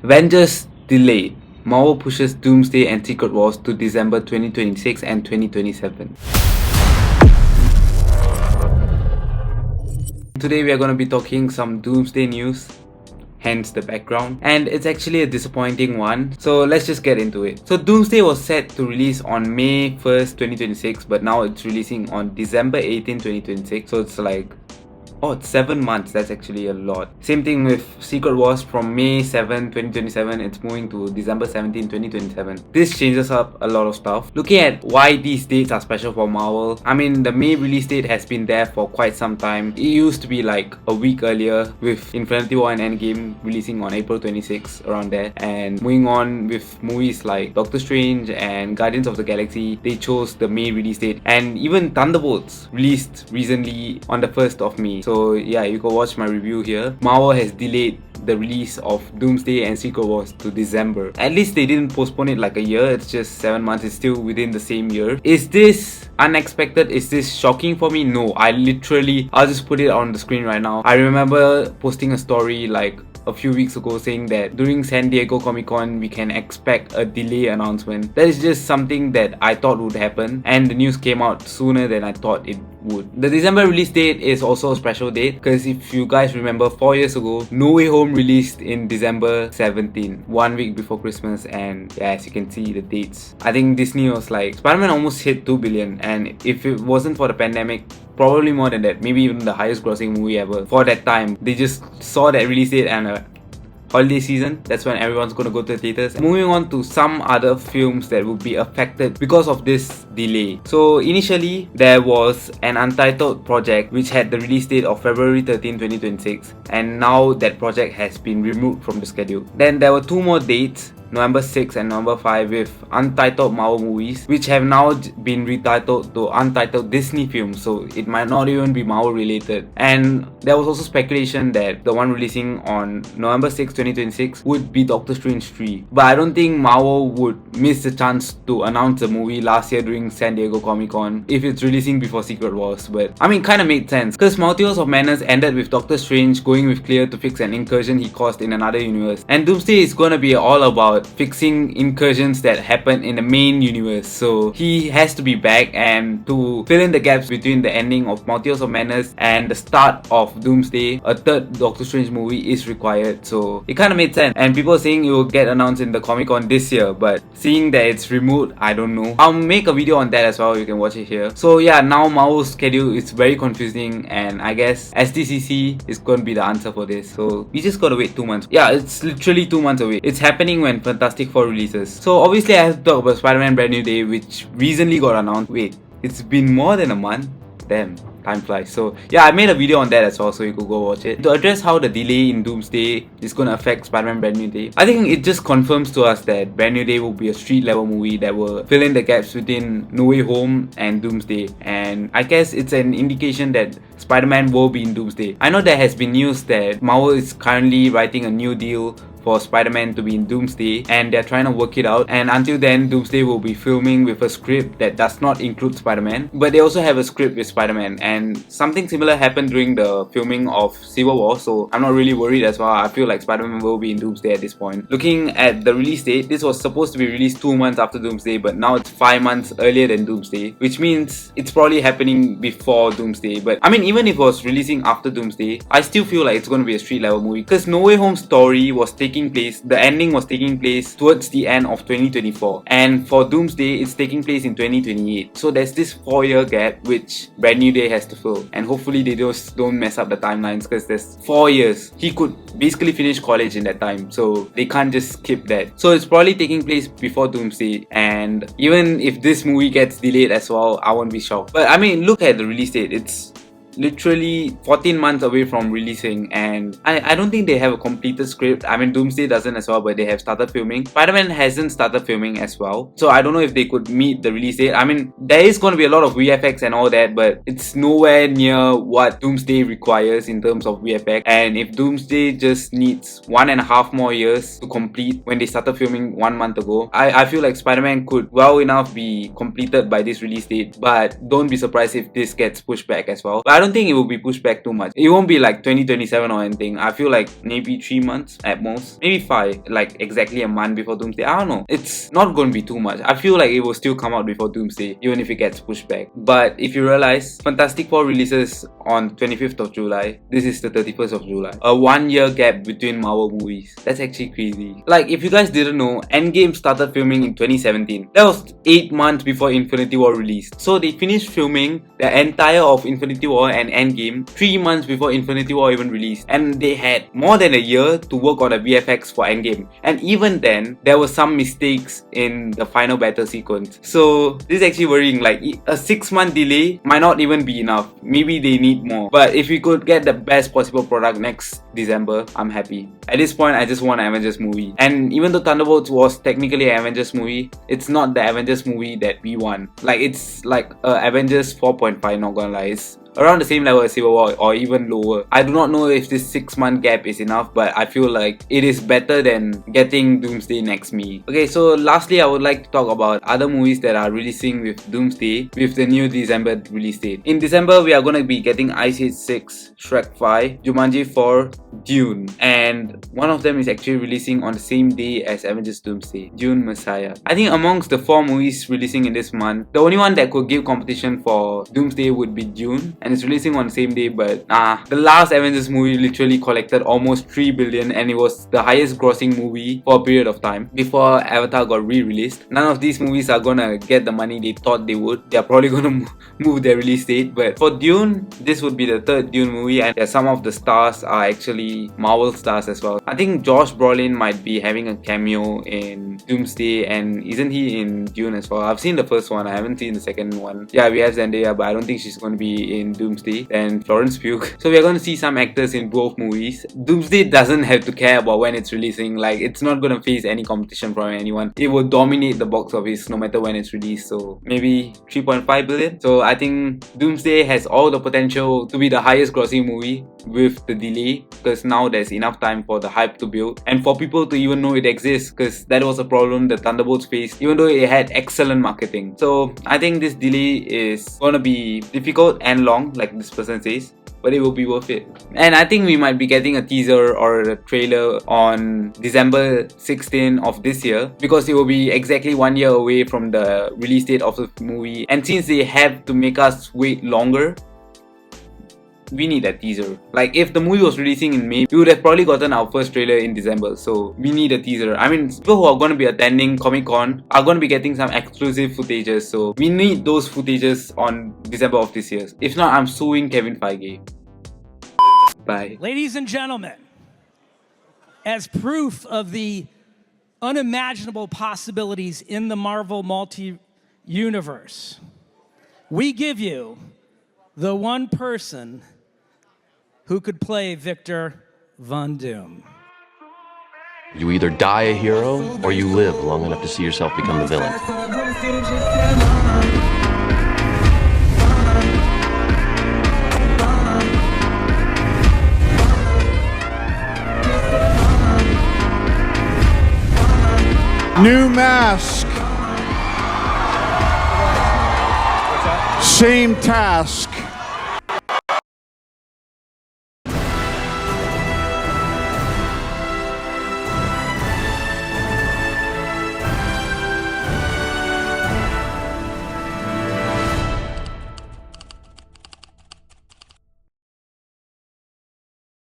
Avengers delayed. Marvel pushes Doomsday and Secret Wars to December 2026 and 2027. Today we are going to be talking some Doomsday news, hence the background, and it's actually a disappointing one, so let's just get into it. So Doomsday was set to release on May 1st, 2026, but now it's releasing on December 18, 2026, so it's like, oh, it's 7 months. That's actually a lot. Same thing with Secret Wars. From May 7, 2027, it's moving to December 17, 2027. This changes up a lot of stuff. Looking at why these dates are special for Marvel, I mean, the May release date has been there for quite some time. It used to be like a week earlier, with Infinity War and Endgame releasing on April 26, around there. And moving on with movies like Doctor Strange and Guardians of the Galaxy, they chose the May release date. And even Thunderbolts released recently on the 1st of May. So yeah, you can watch my review here. Marvel has delayed the release of Doomsday and Secret Wars to December. At least they didn't postpone it like a year. It's just 7 months. It's still within the same year. Is this unexpected? Is this shocking for me? No, I'll just put it on the screen right now. I remember posting a story like a few weeks ago saying that during San Diego Comic-Con we can expect a delay announcement. That is just something that I thought would happen, and the news came out sooner than I thought it would. The December release date is also a special date because if you guys remember, 4 years ago, No Way Home released in December 17, 1 week before Christmas, and yeah, as you can see the dates, I think Disney was like, Spider-Man almost hit 2 billion, and if it wasn't for the pandemic, probably more than that, maybe even the highest grossing movie ever for that time. They just saw that release date and holiday season, that's when everyone's gonna go to the theaters. Moving on to some other films that would be affected because of this delay. So initially there was an Untitled project which had the release date of February 13, 2026, and now that project has been removed from the schedule. Then there were two more dates, November 6 and November 5, with untitled Marvel movies, which have now been retitled to Untitled Disney films, so it might not even be Marvel related. And there was also speculation that the one releasing on November 6, 2026 would be Doctor Strange 3. But I don't think Marvel would miss the chance to announce a movie last year during San Diego Comic-Con if it's releasing before Secret Wars. But I mean, kinda made sense, because Multiverse of Madness ended with Doctor Strange going with Clear to fix an incursion he caused in another universe. And Doomsday is gonna be all about fixing incursions that happen in the main universe, so he has to be back, and to fill in the gaps between the ending of Multiverse of Madness and the start of Doomsday, a third Doctor Strange movie is required. So it kind of made sense, and people are saying it will get announced in the Comic-Con this year, but seeing that it's removed, I don't know. I'll make a video on that as well, you can watch it here. So yeah, now Marvel's schedule is very confusing, and I guess SDCC is going to be the answer for this, so we just gotta wait 2 months. Yeah, it's literally 2 months away. It's happening when Fantastic Four releases. So obviously I have to talk about Spider-Man Brand New Day, which recently got announced. Wait, it's been more than a month? Damn, time flies. So yeah, I made a video on that as well, so you could go watch it. To address how the delay in Doomsday is going to affect Spider-Man Brand New Day, I think it just confirms to us that Brand New Day will be a street level movie that will fill in the gaps between No Way Home and Doomsday, and I guess it's an indication that Spider-Man will be in Doomsday. I know there has been news that Marvel is currently writing a new deal for Spider-Man to be in Doomsday, and they're trying to work it out, and until then Doomsday will be filming with a script that does not include Spider-Man, but they also have a script with Spider-Man, and something similar happened during the filming of Civil War, so I'm not really worried as well. I feel like Spider-Man will be in Doomsday at this point. Looking at the release date, this was supposed to be released 2 months after Doomsday, but now it's 5 months earlier than Doomsday, which means it's probably happening before Doomsday. But I mean, even if it was releasing after Doomsday, I still feel like it's going to be a street level movie, because No Way Home's story was the ending was taking place towards the end of 2024, and for Doomsday it's taking place in 2028. So there's this 4-year gap which Brand New Day has to fill, and hopefully they just don't mess up the timelines, because there's 4 years. He could basically finish college in that time, so they can't just skip that. So it's probably taking place before Doomsday, and even if this movie gets delayed as well, I won't be shocked. But I mean, look at the release date, it's literally 14 months away from releasing, and I don't think they have a completed script. I mean, Doomsday doesn't as well, but they have started filming. Spider-Man hasn't started filming as well, so I don't know if they could meet the release date. I mean, there is going to be a lot of VFX and all that, but it's nowhere near what Doomsday requires in terms of VFX. And if Doomsday just needs 1.5 more years to complete when they started filming 1 month ago, I feel like Spider-Man could well enough be completed by this release date, but don't be surprised if this gets pushed back as well. But I I don't think it will be pushed back too much. It won't be like 2027 or anything. I feel like maybe 3 months at most, maybe 5, like exactly a month before Doomsday. I don't know. It's not going to be too much. I feel like it will still come out before Doomsday, even if it gets pushed back. But if you realize, Fantastic Four releases on 25th of July. This is the 31st of July. A 1-year gap between Marvel movies. That's actually crazy. Like, if you guys didn't know, Endgame started filming in 2017. That was 8 months before Infinity War released. So they finished filming the entire of Infinity War and Endgame 3 months before Infinity War even released. And they had more than a year to work on the VFX for Endgame. And even then, there were some mistakes in the final battle sequence. So this is actually worrying. Like, a 6-month delay might not even be enough. Maybe they need more. But if we could get the best possible product next December, I'm happy. At this point, I just want an Avengers movie. And even though Thunderbolts was technically an Avengers movie, it's not the Avengers movie that we want. Like, it's like Avengers 4.5, not gonna lie. It's around the same level as Civil War or even lower. I do not know if this 6-month gap is enough, but I feel like it is better than getting Doomsday next me. Okay, so lastly, I would like to talk about other movies that are releasing with Doomsday with the new December release date. In December, we are going to be getting Ice Age 6, Shrek 5, Jumanji 4, Dune, and one of them is actually releasing on the same day as Avengers Doomsday, Dune Messiah. I think amongst the 4 movies releasing in this month, the only one that could give competition for Doomsday would be Dune, and it's releasing on the same day. But the last Avengers movie literally collected almost 3 billion, and it was the highest grossing movie for a period of time before Avatar got re-released. None of these movies are gonna get the money they thought they would. They're probably gonna move their release date. But for Dune, this would be the 3rd Dune movie, and some of the stars are actually Marvel stars as well. I think Josh Brolin might be having a cameo in Doomsday, and isn't he in Dune as well? I've seen the first one, I haven't seen the second one. Yeah, we have Zendaya, but I don't think she's going to be in Doomsday. And Florence Pugh. So we're going to see some actors in both movies. Doomsday doesn't have to care about when it's releasing. Like, it's not going to face any competition from anyone. It will dominate the box office no matter when it's released. So maybe 3.5 billion. So I think Doomsday has all the potential to be the highest grossing movie with the delay, because now there's enough time for the hype to build and for people to even know it exists, because that was a problem the Thunderbolts faced, even though it had excellent marketing. So I think this delay is gonna be difficult and long, like this person says, but it will be worth it. And I think we might be getting a teaser or a trailer on December 16 of this year, because it will be exactly 1 year away from the release date of the movie. And since they have to make us wait longer, we need a teaser. Like, if the movie was releasing in May, we would have probably gotten our first trailer in December. So we need a teaser. I mean, people who are going to be attending Comic-Con are going to be getting some exclusive footages. So we need those footages on December of this year. If not, I'm suing Kevin Feige. Bye. Ladies and gentlemen, as proof of the unimaginable possibilities in the Marvel multi-universe, we give you the one person who could play Victor Von Doom. You either die a hero or you live long enough to see yourself become the villain. New mask. Same task.